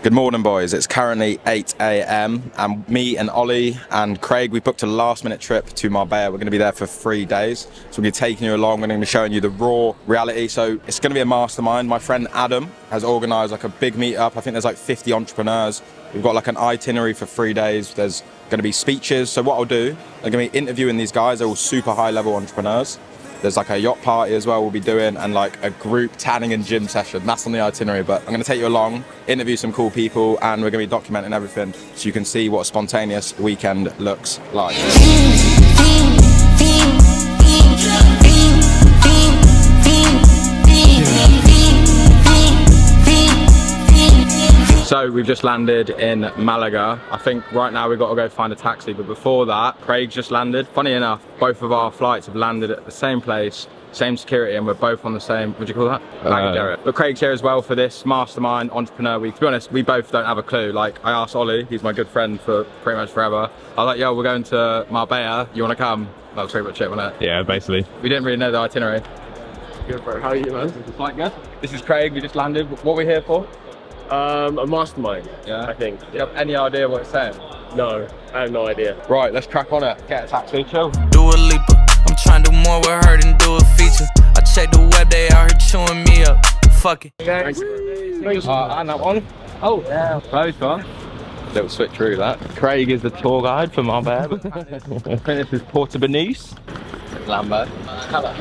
Good morning, boys. It's currently 8 AM and me and Ollie and Craig, we booked a last-minute trip to Marbella. We're going to be there for 3 days. So we're going to be taking you along. We're going to be showing you the raw reality. So it's going to be a mastermind. My friend Adam has organised like a big meetup. I think there's like 50 entrepreneurs. We've got like an itinerary for 3 days. There's going to be speeches. So what I'll do, I'm going to be interviewing these guys. They're all super high-level entrepreneurs. There's like a yacht party as well we'll be doing, and like a group tanning and gym session. That's on the itinerary, but I'm gonna take you along, interview some cool people, and we're gonna be documenting everything so you can see what a spontaneous weekend looks like. So we've just landed in Malaga. I think right now we've got to go find a taxi, but before that, Craig's just landed. Funny enough, both of our flights have landed at the same place, same security, and we're both on the same, what do you call that? Baggage. But Craig's here as well for this mastermind entrepreneur week. To be honest, we both don't have a clue. Like, I asked Ollie, he's my good friend for pretty much forever. I was like, yo, we're going to Marbella, you wanna come? That was pretty much it, wasn't it? Yeah, basically. We didn't really know the itinerary. Good, bro. How are you, man? Flight good? This is Craig, we just landed. What are we here for? A mastermind, yeah, I think. Do you have any idea what it's saying? No, I have no idea. Right, let's crack on it. Get a taxi, chill. Do a leaper. I'm trying to do more with her than do a feature. I check the web, they out here chewing me up. Fuck it. Thanks. And that one. Oh, yeah. Close one. Little switcheroo that. Craig is the tour guide for Marbella. I think this is Porto Benice. Lambert. Hello.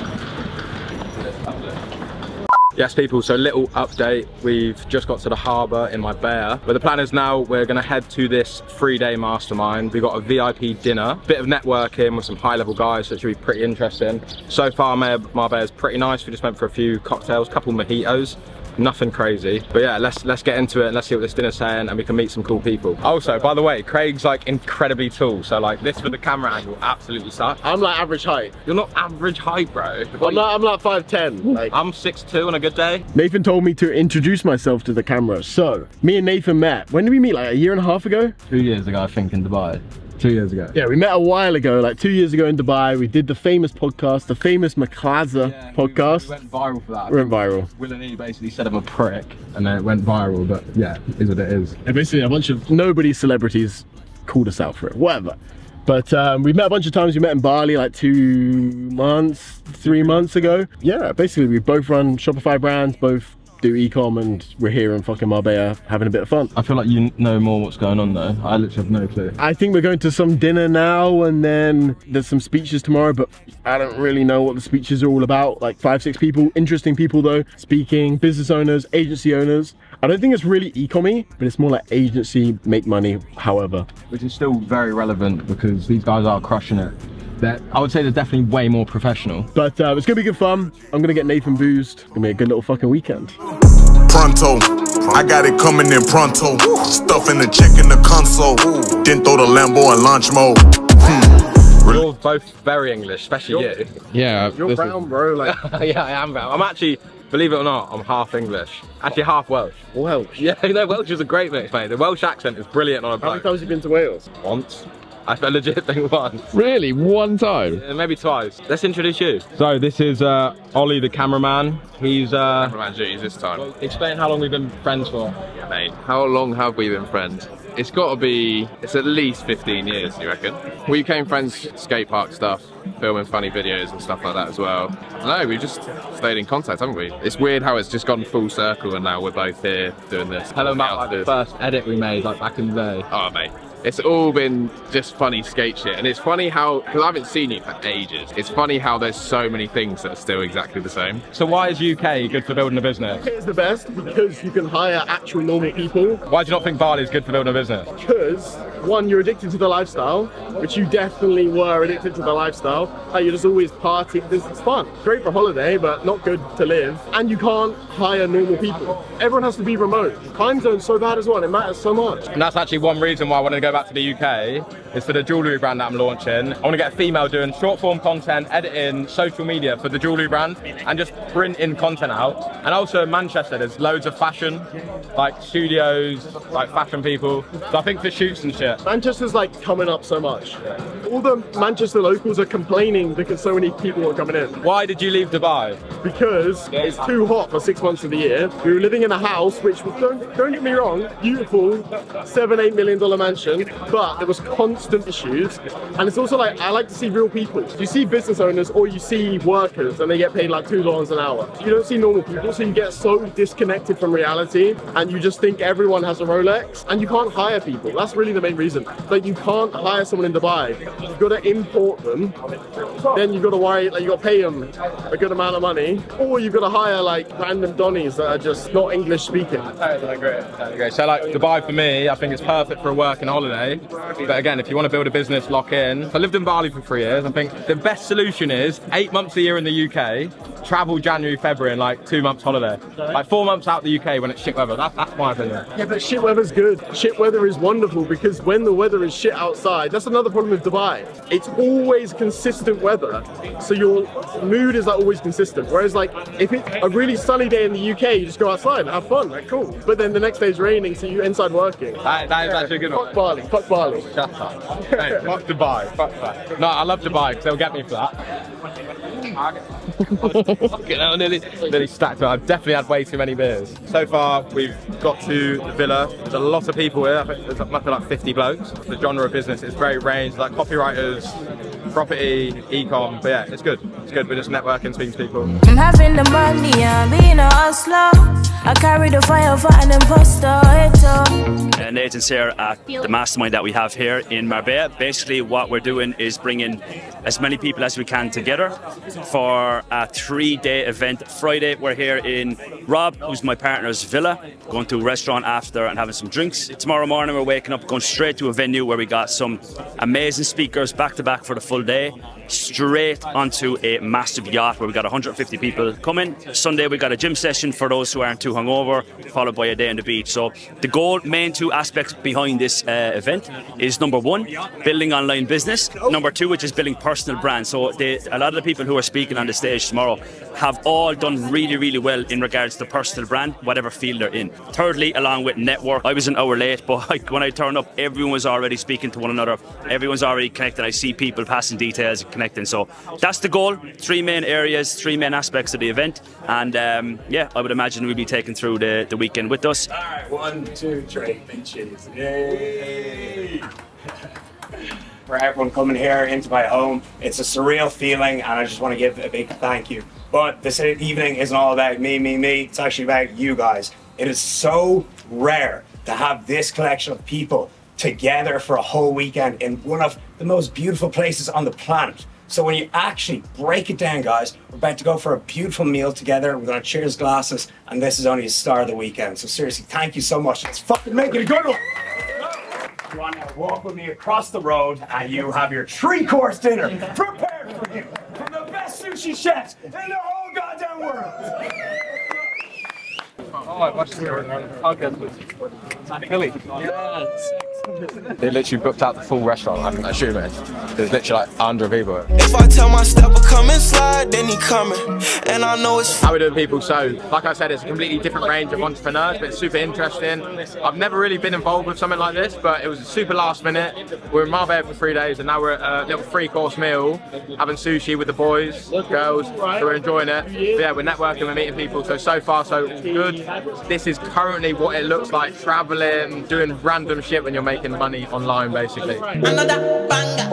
Yes, people, so little update. We've just got to the harbour in Marbella. But the plan is now we're going to head to this 3-day mastermind. We've got a VIP dinner, bit of networking with some high-level guys, so it should be pretty interesting. So far, Marbella is pretty nice. We just went for a few cocktails, couple mojitos. Nothing crazy, but yeah, let's get into it and let's see what this dinner's saying, and we can meet some cool people. Also, by the way, Craig's like incredibly tall, so like this with the camera angle absolutely sucks. I'm like average height. You're not average height, bro. I'm like 5'10". Like, I'm 6'2" on a good day. Nathan told me to introduce myself to the camera. So, me and Nathan met. When did we meet? Like a year and a half ago? 2 years ago, I think, in Dubai. 2 years ago. Yeah, we met a while ago, like 2 years ago in Dubai. We did the famous podcast, the famous Maklaza podcast. We went viral for that. We went viral. Will and he basically said I'm a prick, and then it went viral, but yeah, it is what it is. And basically a bunch of nobody celebrities called us out for it, whatever. But we met a bunch of times. We met in Bali like 2 months, 3 months ago. Yeah, basically we both run Shopify brands, both do e-com, and we're here in fucking Marbella having a bit of fun. I feel like you know more what's going on though. I literally have no clue. I think we're going to some dinner now, and then there's some speeches tomorrow, but I don't really know what the speeches are all about. Like 5-6 people, interesting people though, speaking, business owners, agency owners. I don't think it's really e-commy, but it's more like agency, make money, however. Which is still very relevant because these guys are crushing it. I would say they're definitely way more professional. But it's gonna be good fun. I'm gonna get Nathan boozed. It's gonna be a good little fucking weekend. Pronto, I got it coming in pronto. Stuff in the check in the console. Didn't throw the Lambo in launch mode. You're both very English, especially you. Yeah. You're brown, bro. Like, Yeah, I am brown. I'm actually, believe it or not, I'm half English. Actually, half Welsh. Welsh. Yeah, you know, Welsh is a great mix, mate. The Welsh accent is brilliant on a How many bloke. times have you been to Wales? Once. I legit think once. Really? One time? Yeah, maybe twice. Let's introduce you. So this is Ollie, the cameraman. He's Cameraman duties this time. well, explain how long we've been friends for. Mate, how long have we been friends? It's got to be, it's at least 15 years, you reckon? We became friends, skate park stuff, filming funny videos and stuff like that as well. I don't know, we've just stayed in contact, haven't we? It's weird how it's just gone full circle and now we're both here doing this. Tell them about like, the first edit we made, like back in the day. Oh, mate. It's all been just funny skate shit, and it's funny how, because I haven't seen you for ages, it's funny how there's so many things that are still exactly the same. So why is UK good for building a business? It's the best because you can hire actual normal people. Why do you not think Bali is good for building a business? Because, one, you're addicted to the lifestyle, which you definitely were addicted to the lifestyle. Like, you're just always partying. It's fun. Great for holiday, but not good to live. And you can't hire normal people. Everyone has to be remote. Time zone's so bad as well. It matters so much. And that's actually one reason why I wanted to go go back to the UK is for the jewellery brand that I'm launching. I want to get a female doing short form content, editing, social media for the jewellery brand, and just printing content out. And also in Manchester, there's loads of fashion, like studios, like fashion people. So I think for shoots and shit. Manchester's like coming up so much. All the Manchester locals are complaining because so many people are coming in. Why did you leave Dubai? Because it's too hot for 6 months of the year. We were living in a house which was, don't get me wrong, beautiful, $7-8 million mansion, but there was constant issues. And it's also like, I like to see real people. You see business owners or you see workers and they get paid like $2 an hour. You don't see normal people, so you get so disconnected from reality and you just think everyone has a Rolex and you can't hire people. That's really the main reason. Like, you can't hire someone in Dubai. You've got to import them, then you've got to worry, like, you've got to pay them a good amount of money, or you've got to hire like random Donnies that are just not English speaking. Totally agree. So like Dubai for me, I think it's perfect for a working holiday. But again, if you want to build a business, lock in. I lived in Bali for 3 years. I think the best solution is 8 months a year in the UK, travel January, February, and like 2 months holiday. Like 4 months out the UK when it's shit weather. That's my opinion. Yeah, but shit weather's good. Shit weather is wonderful because when the weather is shit outside, that's another problem with Dubai. It's always consistent weather, so your mood is like always consistent. Whereas like if it's a really sunny day in the UK, you just go outside and have fun, like cool. But then the next day it's raining, so you're inside working. That is actually a good one. Fuck Bali, fuck Bali. Shut up. Hey, fuck Dubai, fuck that. No, I love Dubai because they'll get me for that. Fucking hell, nearly stacked it. I've definitely had way too many beers. So far, we've got to the villa. There's a lot of people here. I think there's like 50 blokes. The genre of business is very ranged, like copywriters, property, e-com. But yeah, it's good. It's good. We're just networking, speaking to people. I'm having the money, I'm being a hustler. I carry the fire for an imposter. Nathan's here at the mastermind that we have here in Marbella. Basically, what we're doing is bringing as many people as we can together for a 3-day event. Friday, we're here in Rob, who's my partner's villa, going to a restaurant after and having some drinks. Tomorrow morning, we're waking up, going straight to a venue where we got some amazing speakers back to back for the full day, straight onto a massive yacht where we got 150 people coming. Sunday, we got a gym session for those who aren't too hungover, followed by a day on the beach. So the goal, main 2 aspects behind this event is number 1, building online business. Number 2, which is building personal brands. So a lot of the people who are speaking on the stage tomorrow have all done really, really well in regards to personal brand, whatever field they're in. Thirdly, along with network, I was an hour late, but when I turned up, everyone was already speaking to one another. Everyone's already connected. I see people passing details and connecting. So that's the goal. 3 main areas, 3 main aspects of the event. And yeah, I would imagine we'll be taken through the weekend with us. All right, 1, 2, 3, big cheers. Yay! For everyone coming here into my home, it's a surreal feeling, and I just want to give a big thank you. But this evening isn't all about me. It's actually about you guys. It is so rare to have this collection of people together for a whole weekend in one of the most beautiful places on the planet. So when you actually break it down, guys, we're about to go for a beautiful meal together. We're going to cheers glasses, and this is only the start of the weekend. So seriously, thank you so much. Let's fucking make it a good one. You want to walk with me across the road, and you have your 3-course dinner prepared for you from the best sushi chefs in the whole goddamn world. Oh, I watched the podcast with Billy. Yes. They literally booked out the full restaurant, I'm assuming. There's literally like 100 people. If I tell my stepper come and slide, then he coming. And I know it's... How we doing, people? So, like I said, it's a completely different range of entrepreneurs, but it's super interesting. I've never really been involved with something like this, but it was super last minute. We were in Marbella for 3 days, and now we're at a little 3-course meal, having sushi with the boys, girls, so we're enjoying it. But yeah, we're networking, we're meeting people, so far so good. This is currently what it looks like, traveling, doing random shit when you're making money online, basically. Another banger.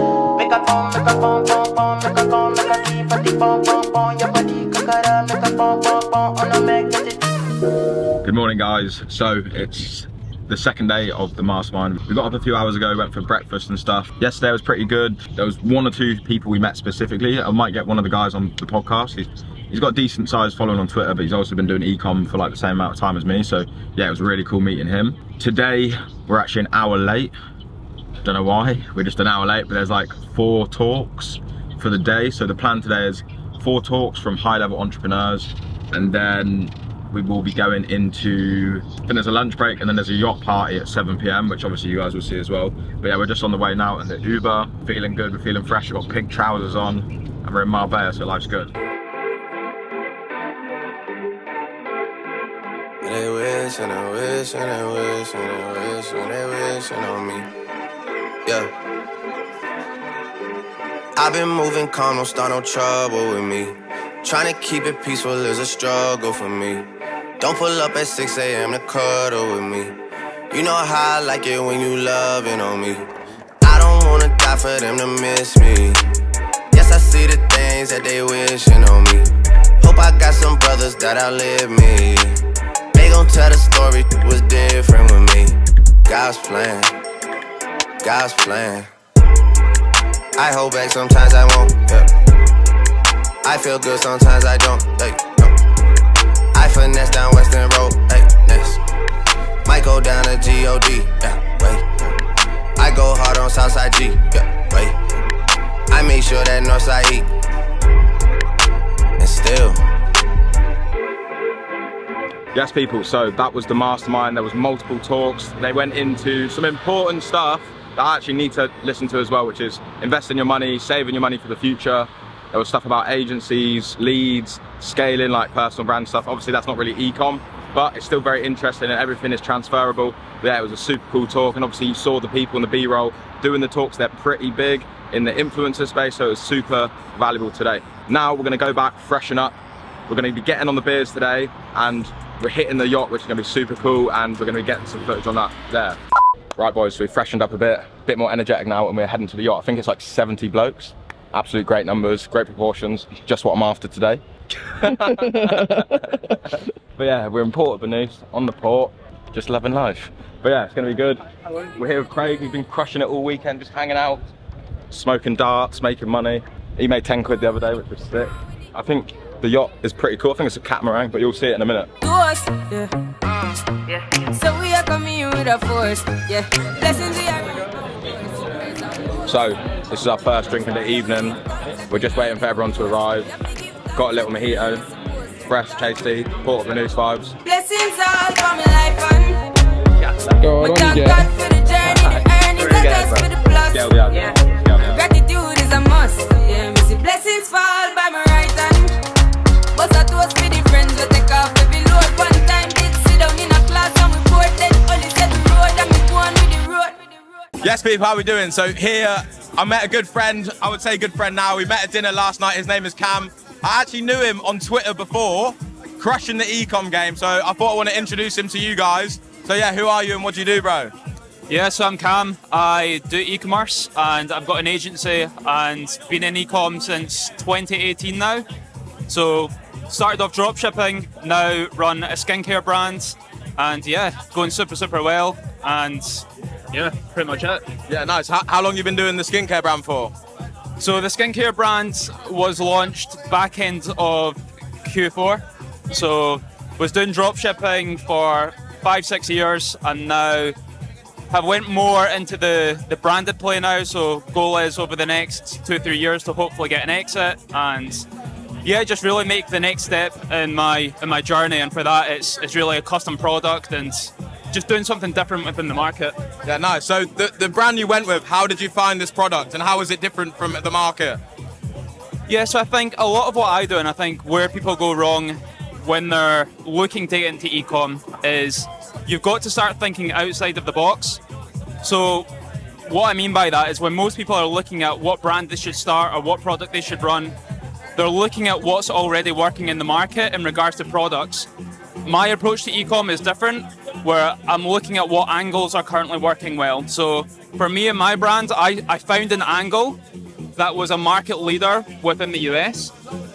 Good morning, guys. So it's the second day of the mastermind. We got up a few hours ago, went for breakfast and stuff. Yesterday was pretty good. There was 1 or 2 people we met specifically. I might get one of the guys on the podcast. He's got a decent sized following on Twitter, but he's also been doing e-com for like the same amount of time as me. So yeah, it was really cool meeting him. Today, we're actually an hour late. Don't know why, we're just an hour late, but there's like 4 talks for the day. So the plan today is 4 talks from high-level entrepreneurs, and then we will be going into, I think there's a lunch break and then there's a yacht party at 7 PM, which obviously you guys will see as well. But yeah, we're just on the way now in the Uber, feeling good, we're feeling fresh, we've got pink trousers on, and we're in Marbella, so life's good. They wish and they wish and they wish and they wish and they wishing on me. Yeah. I've been moving calm, don't start no trouble with me. Trying to keep it peaceful is a struggle for me. Don't pull up at 6 AM to cuddle with me. You know how I like it when you loving on me. I don't wanna die for them to miss me. Yes, I see the things that they wishing on me. Hope I got some brothers that outlive me. They gon' tell the story was different with me. God's plan, God's plan. I hold back, sometimes I won't, yeah. I feel good, sometimes I don't, hey, no. I finesse down Western Road, hey, next. Might go down to G.O.D., yeah, wait. I go hard on Southside G, yeah, wait. I make sure that Northside E. And still. Yes, people, so that was the mastermind. There was multiple talks. They went into some important stuff that I actually need to listen to as well, which is investing your money, saving your money for the future. There was stuff about agencies, leads, scaling, like personal brand stuff. Obviously, that's not really e-com, but it's still very interesting and everything is transferable. But yeah, it was a super cool talk, and obviously you saw the people in the B-roll doing the talks. They're pretty big in the influencer space, so it was super valuable today. Now we're gonna go back, freshen up. We're gonna be getting on the beers today, and we're hitting the yacht, which is gonna be super cool, and we're gonna be getting some footage on that there. Right, boys, so we've freshened up a bit more energetic now, and we're heading to the yacht. I think it's like 70 blokes. Absolute great numbers, great proportions, just what I'm after today. But yeah, we're in Port Banús, on the port, just loving life. But yeah, it's gonna be good. We're here with Craig, we've been crushing it all weekend, just hanging out, smoking darts, making money. He made 10 quid the other day, which was sick. I think the yacht is pretty cool. I think it's a catamaran, but you'll see it in a minute. So we are coming with a force, yeah. Blessings we are. So, this is our first drink of the evening. We're just waiting for everyone to arrive. Got a little mojito, fresh, tasty, Port Banús vibes. Blessings all for my life and Go on, thank God for the journey, the earnings, and thanks for the plus. Yeah. Gratitude is a must. Yeah, me see blessings fall by my right hand. But I toast for the friends we take off every load. One time did sit down in a class and we bored, then only said the road and me go on with the road. Yes, people, how are we doing? So here, I met a good friend. I would say good friend now. We met at dinner last night. His name is Cam. I actually knew him on Twitter before, crushing the e-com game. So I thought I want to introduce him to you guys. So yeah, who are you and what do you do, bro? Yeah, so I'm Cam. I do e-commerce and I've got an agency and been in e-com since 2018 now. So started off drop shipping, now run a skincare brand, and yeah, going super well. And yeah, pretty much it. Yeah, nice. How long you been doing the skincare brand for? So the skincare brand was launched back end of Q4. So was doing drop shipping for 5-6 years, and now have went more into the branded play now. So goal is over the next 2-3 years to hopefully get an exit, and yeah, just really make the next step in my journey. And for that, it's really a custom product and just doing something different within the market. Yeah, nice. So the brand you went with, how did you find this product and how is it different from the market? Yeah, so I think a lot of what I do, and I think where people go wrong when they're looking to get into e-com, is you've got to start thinking outside of the box. So what I mean by that is when most people are looking at what brand they should start or what product they should run, they're looking at what's already working in the market in regards to products. My approach to e-com is different, where I'm looking at what angles are currently working well. So for me and my brand, I found an angle that was a market leader within the US.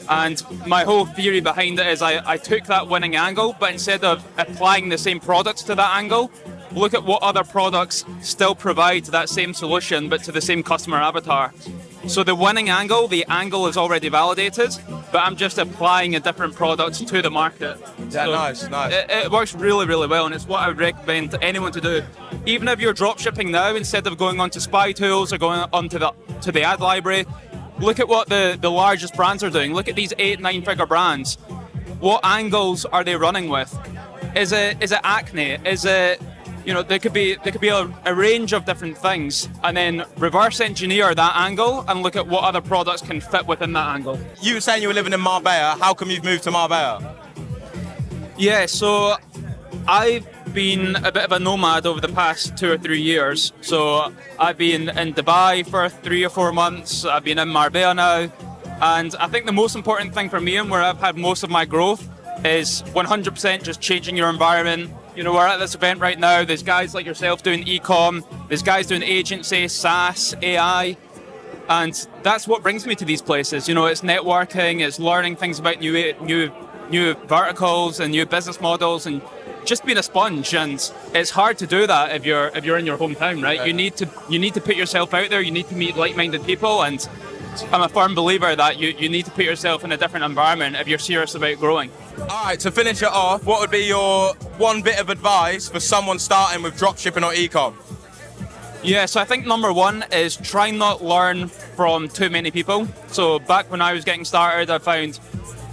And my whole theory behind it is I took that winning angle, but instead of applying the same products to that angle, look at what other products still provide that same solution, but to the same customer avatar. So the winning angle, the angle is already validated, but I'm just applying a different product to the market. Yeah, so nice. It works really well, and it's what I would recommend to anyone to do. Even if you're drop shipping now, instead of going onto Spy Tools or going onto the ad library, look at what the largest brands are doing. Look at these 8-9 figure brands. what angles are they running with? Is it acne? Is it, you know, there could be a range of different things, and then reverse engineer that angle and look at what other products can fit within that angle. You were saying you were living in Marbella. How come you've moved to Marbella? Yeah, so I've been a bit of a nomad over the past 2 or 3 years. So I've been in Dubai for 3 or 4 months. I've been in Marbella now. And I think the most important thing for me, and where I've had most of my growth, is 100% just changing your environment. You know, we're at this event right now. There's guys like yourself doing e-com. There's guys doing agency, SaaS, AI. And that's what brings me to these places. You know, it's networking, it's learning things about new verticals and new business models, and just being a sponge. And it's hard to do that if you're in your hometown, right? You need to put yourself out there. You need to meet like-minded people, and I'm a firm believer that you need to put yourself in a different environment if you're serious about growing. All right, to finish it off, what would be your one bit of advice for someone starting with dropshipping or e-com? Yeah, so I think number one is try not learn from too many people. So back when I was getting started, I found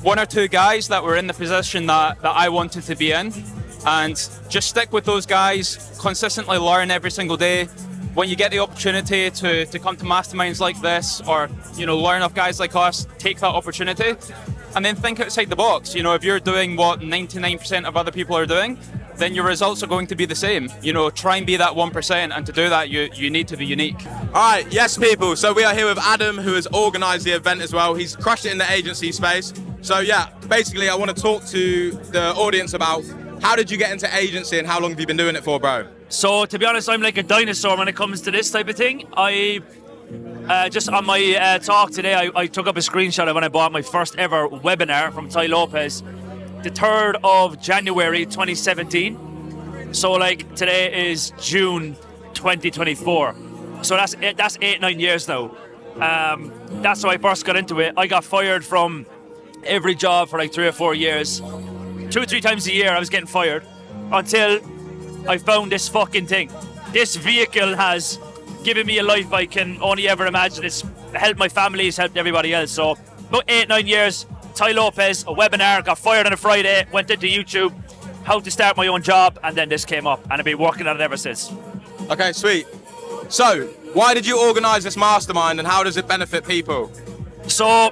1 or 2 guys that were in the position that I wanted to be in, and just stick with those guys, consistently learn every single day. When you get the opportunity to come to masterminds like this, or, you know, learn off guys like us, take that opportunity, and then think outside the box. You know, if you're doing what 99% of other people are doing, then your results are going to be the same. You know, try and be that 1%, and to do that, you need to be unique. All right, yes, people. So we are here with Adam, who has organised the event as well. He's crushed it in the agency space. So yeah, basically, I want to talk to the audience about how did you get into agency and how long have you been doing it for, bro? So to be honest, I'm like a dinosaur when it comes to this type of thing. I just on my talk today, I took up a screenshot of when I bought my first ever webinar from Tai Lopez, the 3rd of January 2017. So like today is June 2024. So that's 8-9 years now. That's how I first got into it. I got fired from every job for like 3 or 4 years. 2 or 3 times a year I was getting fired, until I found this fucking thing. This vehicle has given me a life I can only ever imagine. It's helped my family, it's helped everybody else. So about 8-9 years, Tai Lopez, a webinar, got fired on a Friday, went into YouTube, how to start my own job, and then this came up, and I've been working on it ever since. Okay, sweet. So, why did you organise this mastermind, and how does it benefit people? So,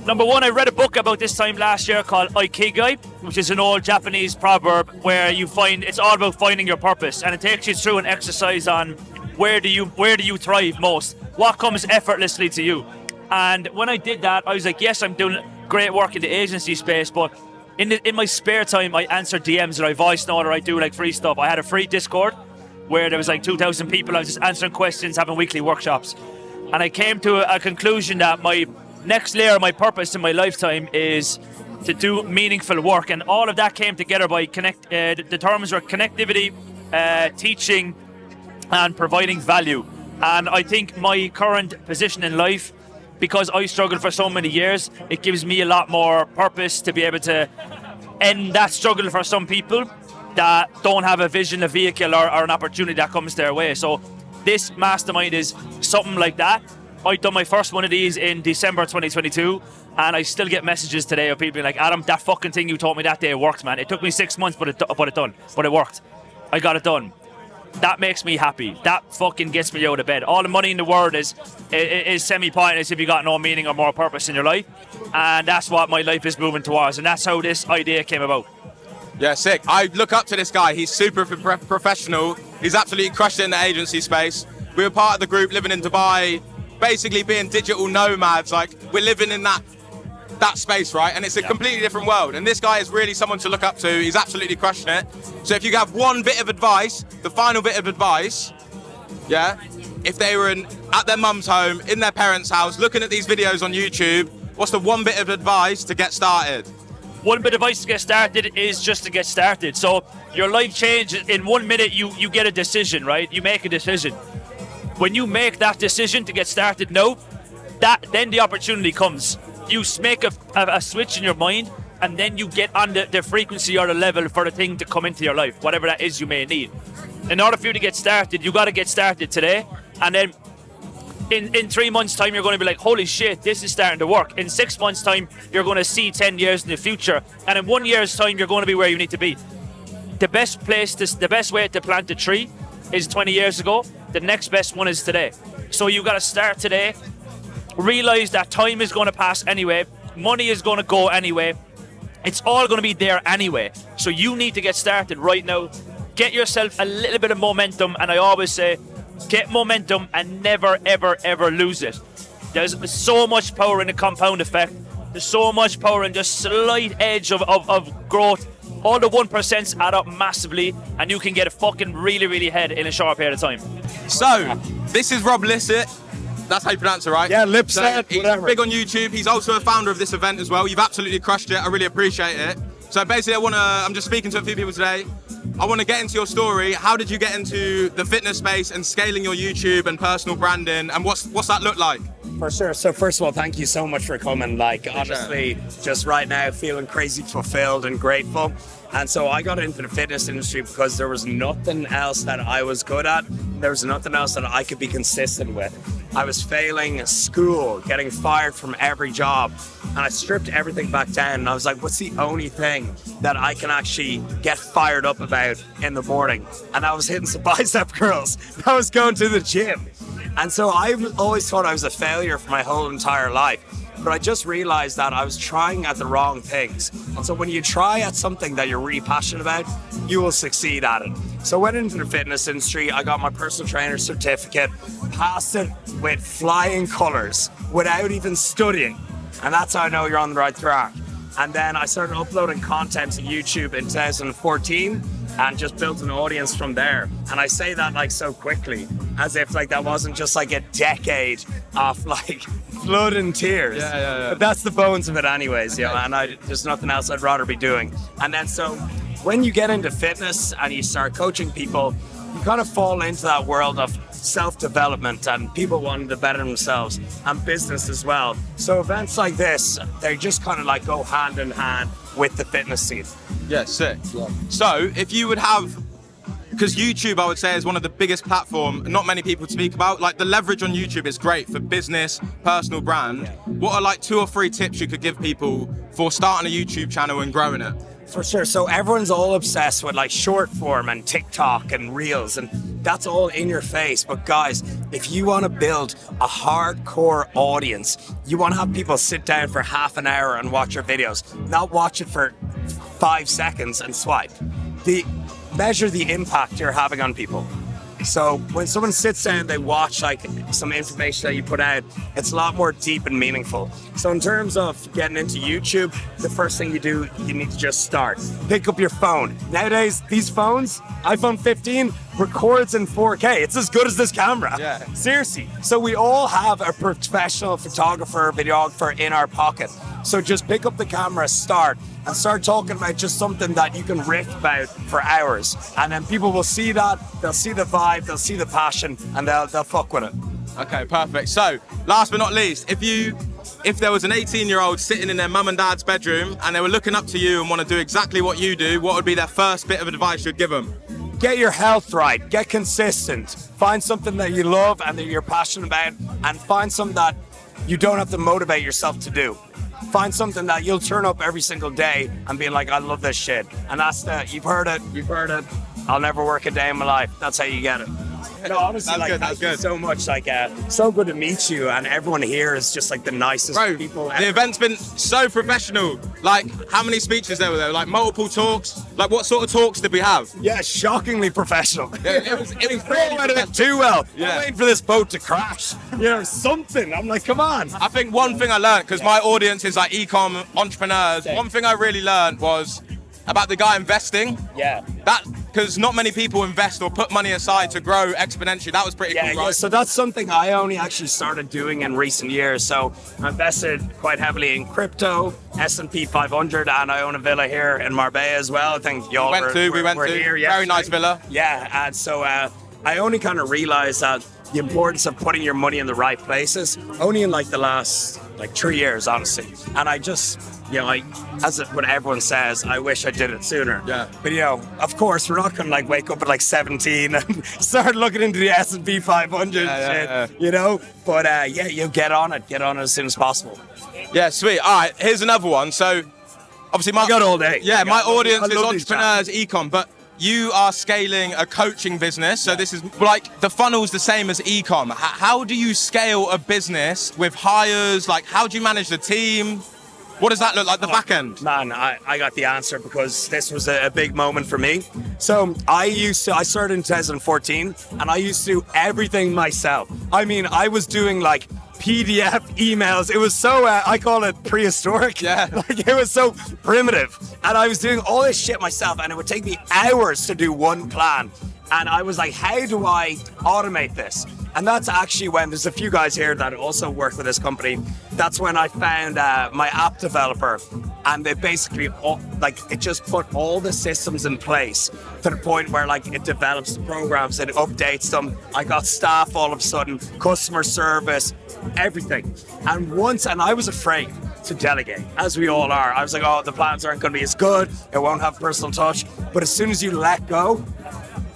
number one, I read a book about this time last year called Ikigai, which is an old Japanese proverb where you find it's all about finding your purpose, and it takes you through an exercise on where do you thrive most, what comes effortlessly to you. And when I did that, I was like, yes, I'm doing great work in the agency space, but in my spare time, I answer DMs, or I voice note, or I do like free stuff. I had a free Discord where there was like 2,000 people. I was just answering questions, having weekly workshops, and I came to a conclusion that my next layer of my purpose in my lifetime is to do meaningful work, and all of that came together by the terms were connectivity, teaching, and providing value. And I think my current position in life, because I struggled for so many years, it gives me a lot more purpose to be able to end that struggle for some people that don't have a vision, a vehicle, or an opportunity that comes their way. So this mastermind is something like that. I done my first one of these in December 2022, and I still get messages today of people being like, Adam, that fucking thing you told me that day worked, man. It took me 6 months, but it worked. I got it done. That makes me happy. That fucking gets me out of bed. All the money in the world is semi-pointless if you got no meaning or more purpose in your life, and that's what my life is moving towards, and that's how this idea came about. Yeah, sick. I look up to this guy. He's super professional. He's absolutely crushed it in the agency space. We were part of the group living in Dubai, basically being digital nomads. Like, we're living in that space, right? And it's a completely different world. And this guy is really someone to look up to. He's absolutely crushing it. So if you have one bit of advice, the final bit of advice, yeah, if they were at their mum's home, in their parents' house, looking at these videos on YouTube, what's the one bit of advice to get started? One bit of advice to get started is just to get started. So your life changes in 1 minute. You get a decision, right? You make a decision. When you make that decision to get started now, then the opportunity comes. You make a switch in your mind, and then you get on the frequency or the level for the thing to come into your life, whatever that is you may need. In order for you to get started, you got to get started today, and then In 3 months' time, you're going to be like, holy shit, this is starting to work. In 6 months' time, you're going to see 10 years in the future. And in 1 year's time, you're going to be where you need to be. The best way to plant a tree is 20 years ago. The next best one is today. So you got to start today. Realize that time is going to pass anyway. Money is going to go anyway. It's all going to be there anyway. So you need to get started right now. Get yourself a little bit of momentum. And I always say, get momentum and never, ever, ever lose it. There's so much power in the compound effect. There's so much power in just slight edge of growth. All the 1% add up massively, and you can get a fucking really, really ahead in a short period of time. So, this is Rob Lissett. That's how you pronounce it, right? Yeah, Lipset, He's whatever. big on YouTube. He's also a founder of this event as well. You've absolutely crushed it. I really appreciate it. So basically, I'm just speaking to a few people today. I want to get into your story. How did you get into the fitness space and scaling your YouTube and personal branding? And what's that look like? For sure. So first of all, thank you so much for coming. Like, honestly, just right now feeling crazy fulfilled and grateful. And so I got into the fitness industry because there was nothing else that I was good at. There was nothing else that I could be consistent with. I was failing school, getting fired from every job. And I stripped everything back down. And I was like, what's the only thing that I can actually get fired up about in the morning? And I was hitting some bicep curls. I was going to the gym. And so I always thought I was a failure for my whole entire life. But I just realized that I was trying at the wrong things. And so when you try at something that you're really passionate about, you will succeed at it. So I went into the fitness industry, I got my personal trainer certificate, passed it with flying colors without even studying. And that's how I know you're on the right track. And then I started uploading content to YouTube in 2014 and just built an audience from there. And I say that like so quickly, as if like that wasn't just like a decade of like blood and tears. Yeah. But that's the bones of it anyways, you know, and there's nothing else I'd rather be doing. And then so when you get into fitness and you start coaching people, you kind of fall into that world of self-development and people wanting to better themselves and business as well. So events like this, they just kind of like go hand in hand with the fitness scene. Yeah, sick. Yeah. So if you would have, because YouTube I would say is one of the biggest platforms, not many people speak about, like the leverage on YouTube is great for business, personal brand. Yeah. What are like 2 or 3 tips you could give people for starting a YouTube channel and growing it? For sure. So everyone's all obsessed with like short form and TikTok and Reels, and that's all in your face. But guys, if you want to build a hardcore audience, you want to have people sit down for half an hour and watch your videos, not watch it for 5 seconds and swipe. Measure the impact you're having on people. So when someone sits down, they watch like some information that you put out, it's a lot more deep and meaningful. So in terms of getting into YouTube, the first thing you do, you need to just start. Pick up your phone. Nowadays, these phones, iPhone 15, records in 4K. It's as good as this camera. Yeah. Seriously. So we all have a professional photographer, videographer in our pocket. So just pick up the camera, start, and start talking about just something that you can riff about for hours. And then people will see that, they'll see the vibe, they'll see the passion, and they'll fuck with it. Okay, perfect. So, last but not least, if there was an 18-year-old sitting in their mum and dad's bedroom and they were looking up to you and want to do exactly what you do, what would be their first bit of advice you'd give them? Get your health right, get consistent, find something that you love and that you're passionate about, and find something that you don't have to motivate yourself to do. Find something that you'll turn up every single day and be like, I love this shit. And that's you've heard it. I'll never work a day in my life. That's how you get it. No, honestly, like, thank you so much. Like, so good to meet you, and everyone here is just like the nicest people. The event's been so professional. Like, how many speeches there were there? Like, multiple talks? Like, what sort of talks did we have? Yeah, shockingly professional. Yeah, it was really too well. Yeah. I'm waiting for this boat to crash. You know, something. I'm like, come on. I think one thing I learned, because my audience is like e-com entrepreneurs, one thing I really learned was about the guy investing. Yeah. Because not many people invest or put money aside to grow exponentially. That was pretty cool, right? Yeah, so that's something I only actually started doing in recent years. So I invested quite heavily in crypto, S&P 500, and I own a villa here in Marbella as well. I think y'all we went to. Here Very nice villa. Yeah, and so I only kind of realized that the importance of putting your money in the right places only in like the last like 3 years, honestly. And I just, you know, as what everyone says, I wish I did it sooner. Yeah. But you know, of course, we're not gonna like wake up at like 17 and start looking into the S&P 500 and shit, you know. But yeah, you get on it as soon as possible. Yeah, sweet. All right, here's another one. So, obviously, my got all day. Yeah, my audience is entrepreneurs, ecom, but you are scaling a coaching business. So this is like the funnel's the same as ecom. How do you scale a business with hires? Like, how do you manage the team? What does that look like, the back end? Man, I got the answer because this was a big moment for me. So I started in 2014 and I used to do everything myself. I mean, I was doing like PDF emails. It was so, I call it prehistoric. Yeah. Like it was so primitive. And I was doing all this shit myself and it would take me hours to do one plan. And I was like, how do I automate this? And that's actually when there's a few guys here that also work with this company. That's when I found my app developer, and they basically it just put all the systems in place to the point where like it develops the programs, it updates them. I got staff all of a sudden, customer service, everything. And I was afraid to delegate, as we all are. I was like, oh, the plans aren't going to be as good. It won't have personal touch. But as soon as you let go,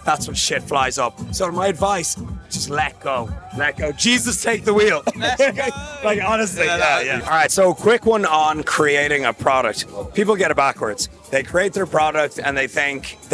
that's when shit flies up. So my advice, just let go. Let go. Jesus, take the wheel. Like, honestly, yeah. All right, so quick one on creating a product. People get it backwards. They create their product and they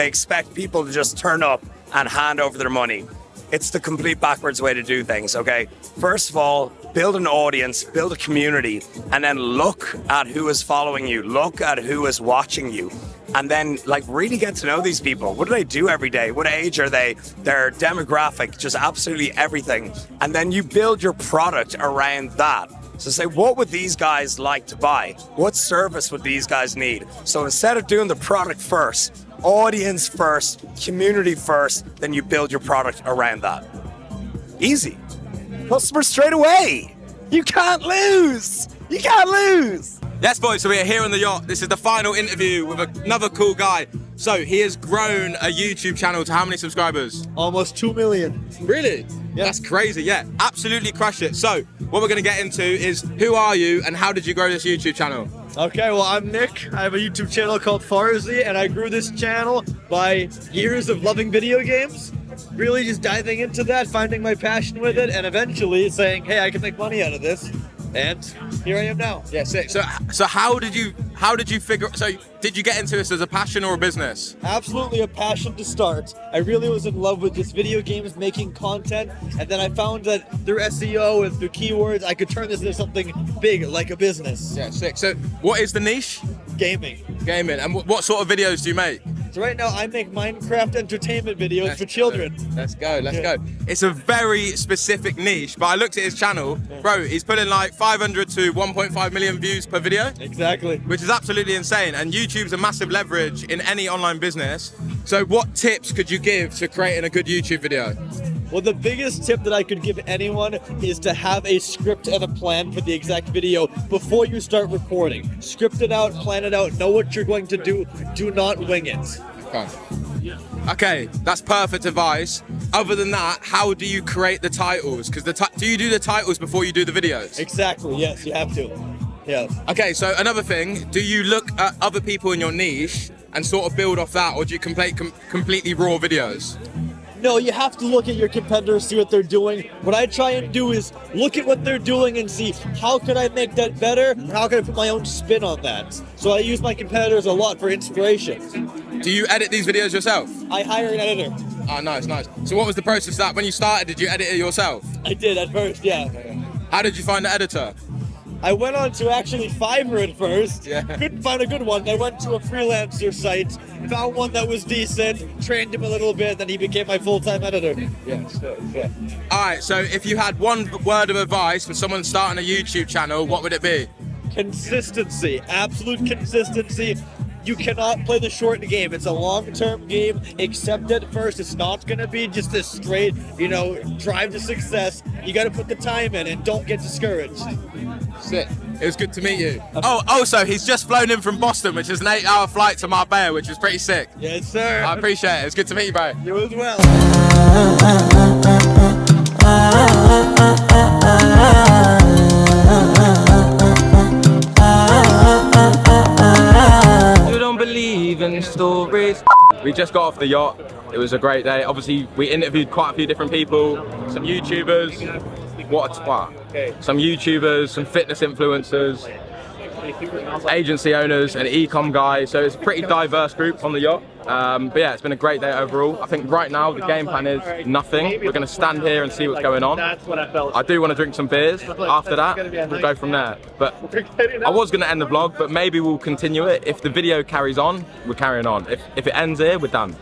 expect people to just turn up and hand over their money. It's the complete backwards way to do things, okay? First of all, build an audience, build a community, and then look at who is following you, look at who is watching you, and then like really get to know these people. What do they do every day? What age are they? Their demographic, just absolutely everything. And then you build your product around that. So say, what would these guys like to buy? What service would these guys need? So instead of doing the product first, audience first, community first, then you build your product around that. Easy. Customers straight away. You can't lose. You can't lose. Yes, boys, so we're here on the yacht. This is the final interview with another cool guy. So he has grown a YouTube channel to how many subscribers? Almost 2 million. Really? Yeah. That's crazy, yeah. Absolutely crushed it. So what we're going to get into is who are you and how did you grow this YouTube channel? Okay, well, I'm Nick. I have a YouTube channel called Farzy, and I grew this channel by years of loving video games. Really just diving into that, finding my passion with it, and eventually saying, hey, I can make money out of this. And here I am now. Yeah, sick. So how did you figure, so did you get into this as a passion or a business? Absolutely a passion to start. I really was in love with just video games, making content, and then I found that through SEO and through keywords, I could turn this into something big, like a business. Yeah, sick. So what is the niche? Gaming. Gaming. And what sort of videos do you make? So right now I make Minecraft entertainment videos for children. Let's go. It's a very specific niche, but I looked at his channel. Bro, he's putting like 500 to 1.5 million views per video. Exactly. Which is absolutely insane. And YouTube's a massive leverage in any online business. So what tips could you give to creating a good YouTube video? Well, the biggest tip that I could give anyone is to have a script and a plan for the exact video before you start recording. Script it out, plan it out, know what you're going to do. Do not wing it. Okay, that's perfect advice. Other than that, how do you create the titles? Because do you do the titles before you do the videos? Exactly, yes, you have to. Yeah. Okay, so another thing, do you look at other people in your niche and sort of build off that, or do you completely raw videos? No, you have to look at your competitors, see what they're doing. What I try and do is look at what they're doing and see how can I make that better and how can I put my own spin on that. So I use my competitors a lot for inspiration. Do you edit these videos yourself? I hire an editor. Oh, nice. So what was the process of that? When you started, did you edit it yourself? I did at first, yeah. How did you find the editor? I went on to actually Fiverr at first. Yeah. Couldn't find a good one. I went to a freelancer site, found one that was decent, trained him a little bit, then he became my full-time editor. Yeah. Alright, so if you had one word of advice for someone starting a YouTube channel, what would it be? Consistency. Absolute consistency. You cannot play the short game. It's a long-term game. Accept it first. It's not going to be just this straight, drive to success. You got to put the time in and don't get discouraged. Sick. It was good to meet you. Oh, also, he's just flown in from Boston, which is an 8-hour flight to Marbella, which is pretty sick. Yes, sir. I appreciate it. It's good to meet you, bro. You as well. We just got off the yacht. It was a great day. Obviously, we interviewed quite a few different people, some YouTubers, some YouTubers, some fitness influencers, agency owners, an e-com guy. So it's a pretty diverse group on the yacht. But yeah, it's been a great day overall. I think right now the game plan is nothing. We're going to stand here and see what's going on. I do want to drink some beers. After that, we'll go from there. But I was going to end the vlog, but maybe we'll continue it. If the video carries on, we're carrying on. If it ends here, we're done.